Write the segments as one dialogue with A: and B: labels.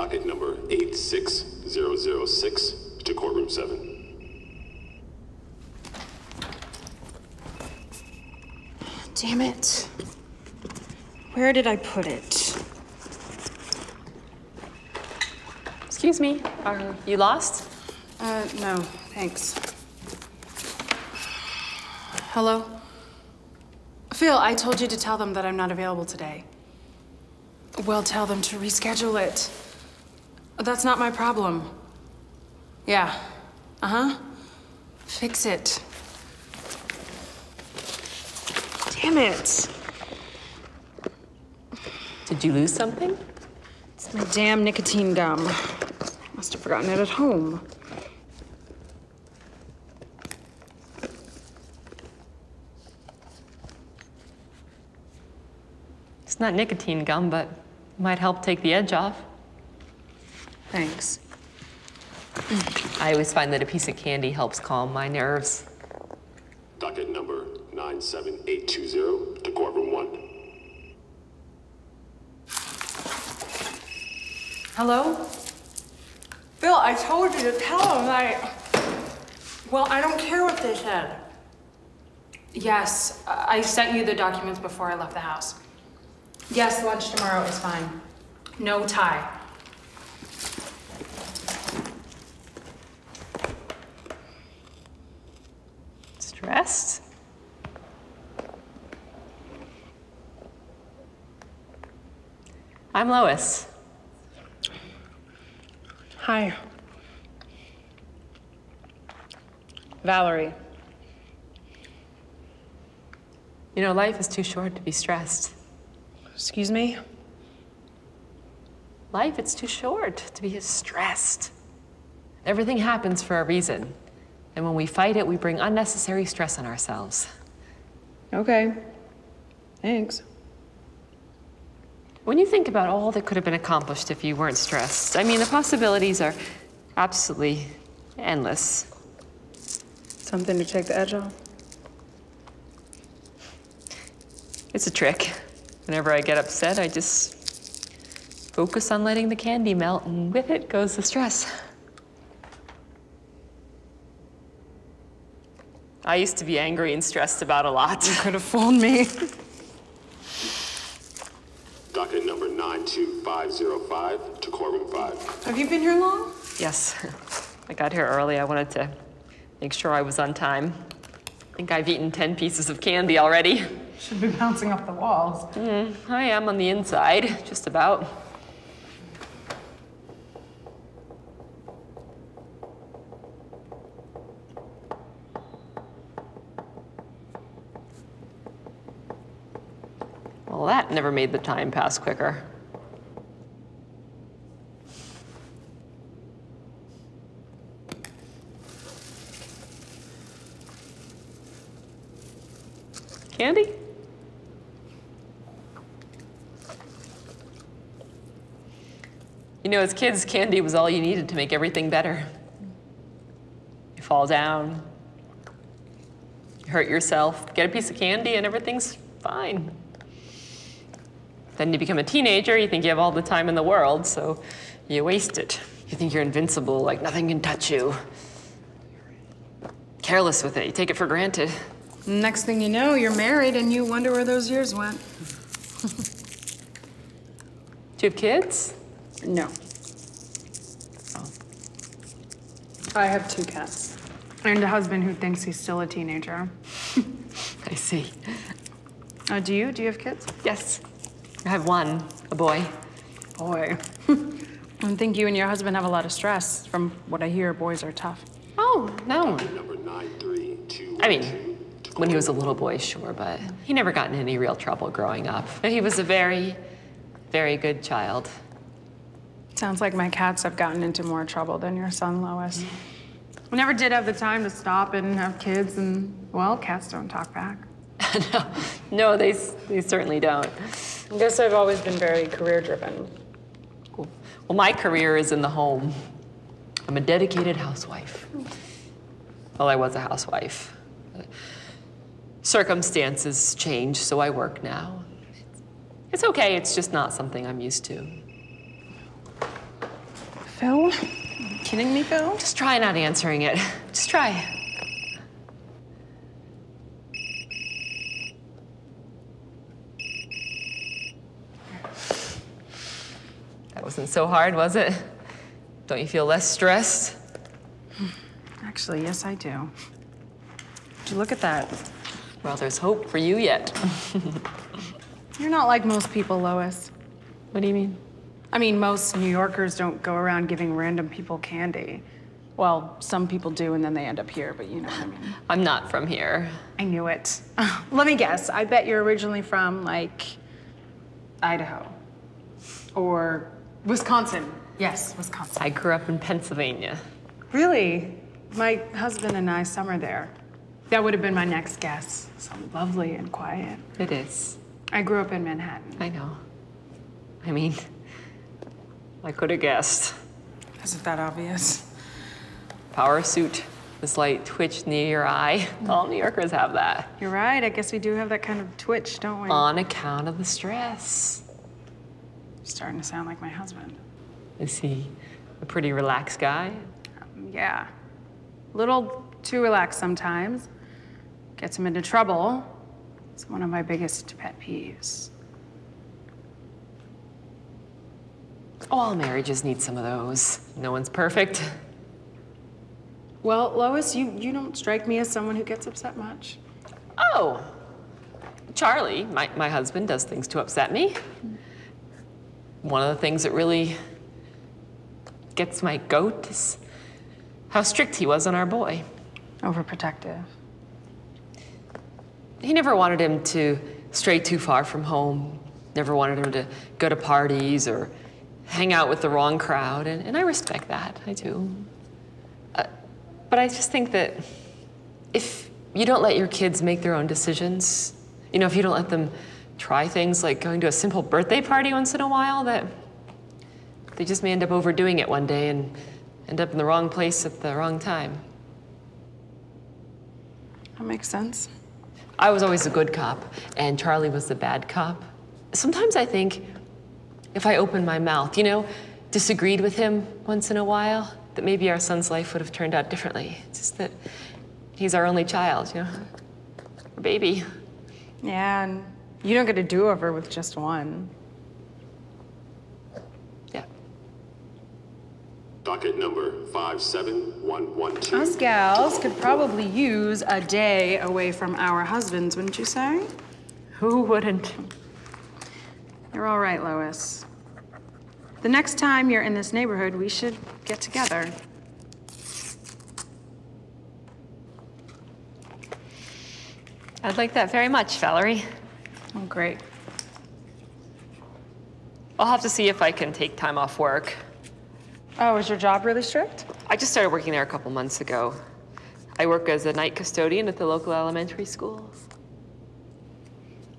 A: Docket number 86006 to courtroom 7.
B: Damn it. Where did I put it?
C: Excuse me, are you lost?
B: No, thanks. Hello? Phil, I told you to tell them that I'm not available today. Well, tell them to reschedule it. That's not my problem. Yeah. Uh-huh. Fix it. Damn it.
C: Did you lose something?
B: It's my damn nicotine gum. Must have forgotten it at home.
C: It's not nicotine gum, but it might help take the edge off.
B: Thanks.
C: I always find that a piece of candy helps calm my nerves.
A: Docket number 97820 to courtroom 1.
B: Hello? Phil, I told you to tell them well, I don't care what they said. Yes, I sent you the documents before I left the house. Yes, lunch tomorrow is fine. No tie.
C: Stressed? I'm Lois.
B: Hi. Valerie.
C: You know, life is too short to be stressed.
B: Excuse me?
C: Life, it's too short to be stressed. Everything happens for a reason. And when we fight it, we bring unnecessary stress on ourselves.
B: Okay. Thanks.
C: When you think about all that could have been accomplished if you weren't stressed, I mean, the possibilities are absolutely endless.
B: Something to take the edge off?
C: It's a trick. Whenever I get upset, I just focus on letting the candy melt, and with it goes the stress. I used to be angry and stressed about a lot.
B: You could have fooled me.
A: Docket number 92505 to courtroom 5.
B: Have you been here long?
C: Yes, I got here early. I wanted to make sure I was on time. I think I've eaten 10 pieces of candy already.
B: Should be bouncing off the walls.
C: I am on the inside, just about. Well, that never made the time pass quicker. Candy? You know, as kids, candy was all you needed to make everything better. You fall down, you hurt yourself, get a piece of candy, and everything's fine. Then you become a teenager, you think you have all the time in the world, so you waste it. You think you're invincible, like nothing can touch you. Careless with it, you take it for granted.
B: Next thing you know, you're married and you wonder where those years went.
C: Do you have kids?
B: No.
C: Oh.
B: I have 2 cats. And a husband who thinks he's still a teenager.
C: I see.
B: Do you? Do you have kids?
C: Yes. I have one, a boy.
B: Boy. I think you and your husband have a lot of stress. From what I hear, boys are tough.
C: Oh, no.
A: Number 93212.
C: I mean, when he was a little boy, sure, but he never got in any real trouble growing up. He was a very, very good child.
B: Sounds like my cats have gotten into more trouble than your son, Lois. I never did have the time to stop and have kids, and, well, cats don't talk back.
C: No, they certainly don't.
B: I guess I've always been very career-driven.
C: Cool. Well, my career is in the home. I'm a dedicated housewife. Well, I was a housewife. Circumstances change, so I work now. It's okay, it's just not something I'm used to.
D: Phil? Are you kidding me, Phil?
C: Just try not answering it. Just try. That wasn't so hard, was it? Don't you feel less stressed?
D: Actually, yes, I do. Would you look at that?
C: Well, there's hope for you yet.
D: You're not like most people, Lois.
C: What do you mean?
D: I mean, most New Yorkers don't go around giving random people candy. Well, some people do, and then they end up here, but you know what I mean.
C: I'm not from here.
D: I knew it. Let me guess. I bet you're originally from, like, Idaho. Or Wisconsin. Yes, Wisconsin.
C: I grew up in Pennsylvania.
D: Really? My husband and I summer there. That would have been my next guess. So lovely and quiet.
C: It is.
D: I grew up in Manhattan.
C: I know. I mean, I could have guessed.
D: Is it that obvious?
C: Power suit, the slight twitch near your eye. All New Yorkers have that.
D: You're right. I guess we do have that kind of twitch, don't we?
C: On account of the stress.
D: Starting to sound like my husband.
C: Is he a pretty relaxed guy?
D: Yeah. A little too relaxed sometimes. Gets him into trouble. It's one of my biggest pet peeves.
C: All marriages need some of those. No one's perfect.
D: Well, Lois, you don't strike me as someone who gets upset much.
C: Oh, Charlie, my husband, does things to upset me. One of the things that really gets my goat is how strict he was on our boy.
D: Overprotective.
C: He never wanted him to stray too far from home, never wanted him to go to parties or hang out with the wrong crowd, and I respect that, I do. But I just think that if you don't let your kids make their own decisions, you know, if you don't let them try things like going to a simple birthday party once in a while, that they just may end up overdoing it one day and end up in the wrong place at the wrong time.
D: That makes sense.
C: I was always a good cop, and Charlie was the bad cop. Sometimes I think if I opened my mouth, you know, disagreed with him once in a while, that maybe our son's life would have turned out differently. It's just that he's our only child, you know, our baby.
D: Yeah, and you don't get a do-over with just one.
C: Yeah.
A: Docket number 57112.
D: Us gals could probably use a day away from our husbands, wouldn't you say?
C: Who wouldn't?
D: You're all right, Lois. The next time you're in this neighborhood, we should get together.
C: I'd like that very much, Valerie.
D: Oh, great.
C: I'll have to see if I can take time off work.
D: Oh, is your job really strict?
C: I just started working there a couple months ago. I work as a night custodian at the local elementary school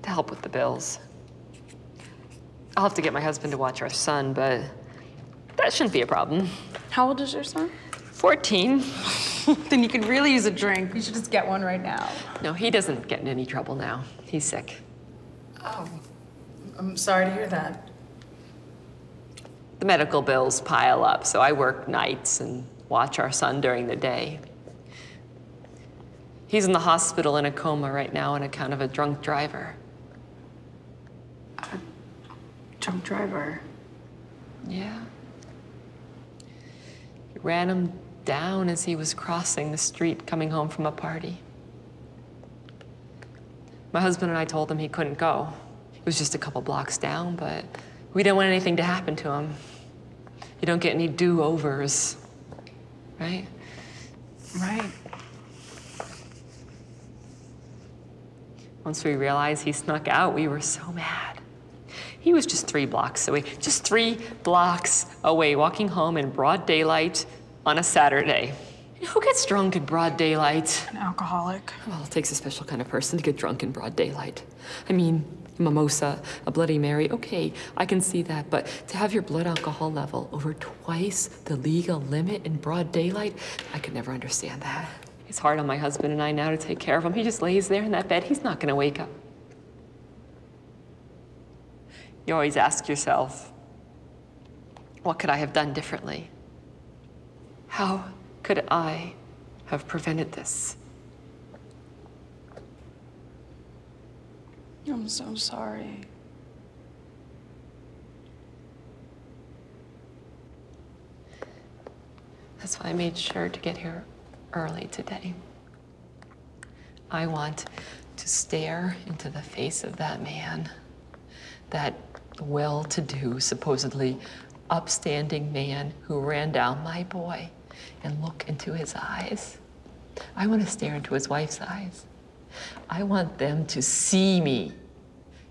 C: to help with the bills. I'll have to get my husband to watch our son, but that shouldn't be a problem.
D: How old is your son?
C: 14.
D: Then you could really use a drink. You should just get one right now.
C: No, he doesn't get in any trouble now. He's sick.
D: Oh, I'm sorry to hear that.
C: The medical bills pile up, so I work nights and watch our son during the day. He's in the hospital in a coma right now on account of a drunk driver.
D: Drunk driver?
C: Yeah. He ran him down as he was crossing the street coming home from a party. My husband and I told him he couldn't go. It was just a couple blocks down, but we didn't want anything to happen to him. You don't get any do-overs, right?
D: Right.
C: Once we realized he snuck out, we were so mad. He was just 3 blocks away, just 3 blocks away, walking home in broad daylight on a Saturday. You know, who gets drunk in broad daylight?
D: An alcoholic.
C: Well, it takes a special kind of person to get drunk in broad daylight. I mean, a mimosa, a Bloody Mary, okay, I can see that, but to have your blood alcohol level over twice the legal limit in broad daylight, I could never understand that. It's hard on my husband and I now to take care of him. He just lays there in that bed. He's not gonna wake up. You always ask yourself, what could I have done differently? How could I have prevented this?
B: I'm so sorry.
C: That's why I made sure to get here early today. I want to stare into the face of that man, that well-to-do, supposedly upstanding man who ran down my boy, and look into his eyes. I want to stare into his wife's eyes. I want them to see me,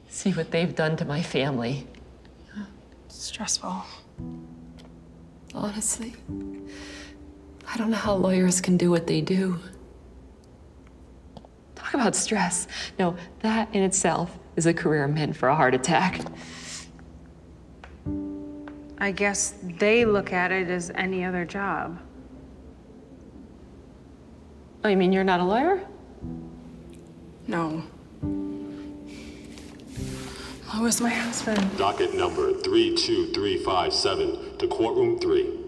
C: see what they've done to my family.
B: It's stressful.
C: Honestly, I don't know how lawyers can do what they do. Talk about stress. No, that in itself is a career meant for a heart attack.
D: I guess they look at it as any other job.
C: Oh, you mean you're not a lawyer?
B: No. What was my husband?
A: Docket number 32357 to courtroom 3.